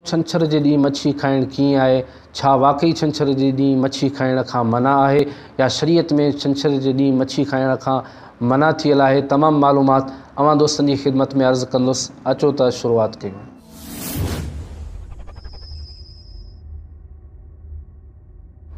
छंछर जे ॾींहुं मच्छी खाइण कीअं आहे? छा वाकई छंछर जे ॾींहुं मच्छी खाइण खां मना आहे या शरीयत में छंछर जे ॾींहुं मच्छी खाइण खां मना थियल आहे? तमामु मालूमात अवां दोस्तनि जी ख़िदमत में अर्ज़ु कंदुसि। अचो त शुरूआत कयूं।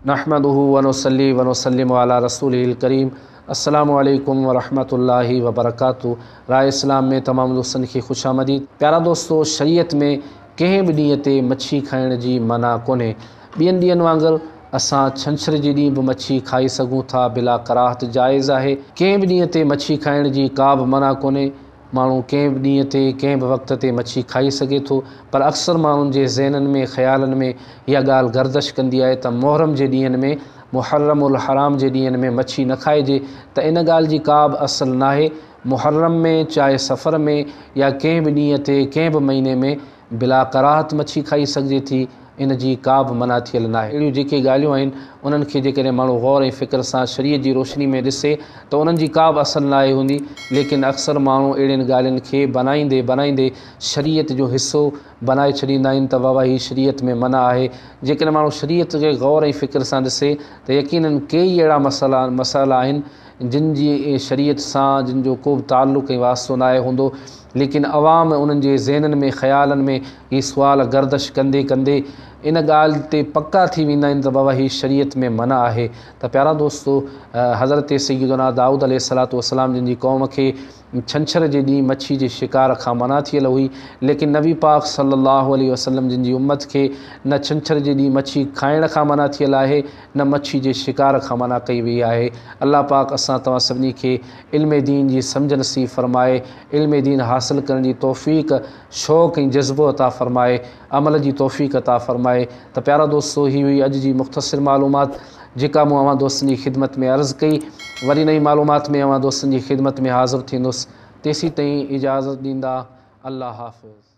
नहमदुहु व नुसल्ली व नुसल्लिमु अला रसूलिल करीम। अस्सलामु अलैकुम व रहमतुल्लाहि व बरकातुहू। राय इस्लाम में तमामु दोस्तनि खे ख़ुश आमदीद। प्यारा दोस्तो, शरीयत में कंहिं बि ॾींहं ते मच्छी खाइण जी मना कोन्हे। ॿियनि ॾींहंनि वांगुरु असां छंछर जे ॾींहुं बि मच्छी खाई सघूं था, बिला कराहत जाइज़ आहे। कंहिं बि ॾींहं ते मच्छी खाइण जी का बि मना कोन्हे। माण्हू कंहिं बि ॾींहं ते कंहिं बि वक़्त ते मच्छी खाई सघे थो, पर अक्सर माण्हुनि जे ज़हननि में ख़्यालनि में इहा ॻाल्हि गर्दिश कंदी आहे त मुहर्रम जे ॾींहंनि में, मुहर्रम उल हराम जे ॾींहंनि में मच्छी न खाइजे। त इन ॻाल्हि जी का बि असुलु नाहे। मुहर्रम में चाहे सफ़र में या कंहिं बि ॾींहं ते कंहिं बि महीने में बिला कराहत मच्छी खाई सघिजे थी। इन जी का बि मना थियल नाहे। अहिड़ियूं जेके ॻाल्हियूं आहिनि उन्हनि खे जेकॾहिं माण्हू गौर ऐं फ़िक्र सां शरीयत जी रोशनी में ॾिसे त उन्हनि जी का बि असुलु नाहे हूंदी। लेकिन अक्सर माण्हू अहिड़ियुनि ॻाल्हियुनि खे बनाईंदे शरीयत जो हिसो बनाए छॾींदा आहिनि त बाबा हीअ शरीयत में मना आहे। जेकॾहिं माण्हू शरीयत खे गौर ऐं फ़िक्र सां ॾिसे त यकीनन कई अहिड़ा मसाइला आहिनि जिन जी शरीयत सां जिन जो को बि ताल्लुक़ ऐं वास्तो नाहे हूंदो, लेकिन अवाम उन्हनि जे ज़हननि में ख़्यालनि में हीअ सुवाल गर्दिश कंदे कंदे इन ॻाल्हि ते पका थी वेंदा आहिनि त बाबा हीअ शरीयत में मना आहे। त प्यारा दोस्तो, हज़रत सैयदना दाऊद अलैहिस्सलातु वस्सलाम जिन जी क़ौम खे छंछर जे ॾींहुं मच्छी जे शिकार खां मना थियल हुई, लेकिन नबी पाक सल्लल्लाहु अलैहि वसल्लम जिन जी उम्मत खे न छंछर जे ॾींहुं मच्छी खाइण खां मना थियल आहे, न मच्छी जे शिकार खां मना कई वई आहे। अल्लाह पाक असां तव्हां सभिनी खे इल्म दीन जी सम्झ नसीब फ़रमाए, इल्म दीन हासिल करण जी तौफ़ीक़, शौक़ ऐं जज़्बो अता फ़रमाए, अमल जी तौफ़ीक़ अता फ़रमाए। त प्यारा दोस्तो, ही हुई अॼु जी मुख़्तसिर मालूमात जेका मूं अवां दोस्तनि जी ख़िदमत में अर्ज़ु कई। वरी नई मालूमात में अवां दोस्तनि जी ख़िदमत में हाज़िर थींदुसि। तेसीं ताईं इजाज़त ॾींदा। अल्लाह हाफ़िज़।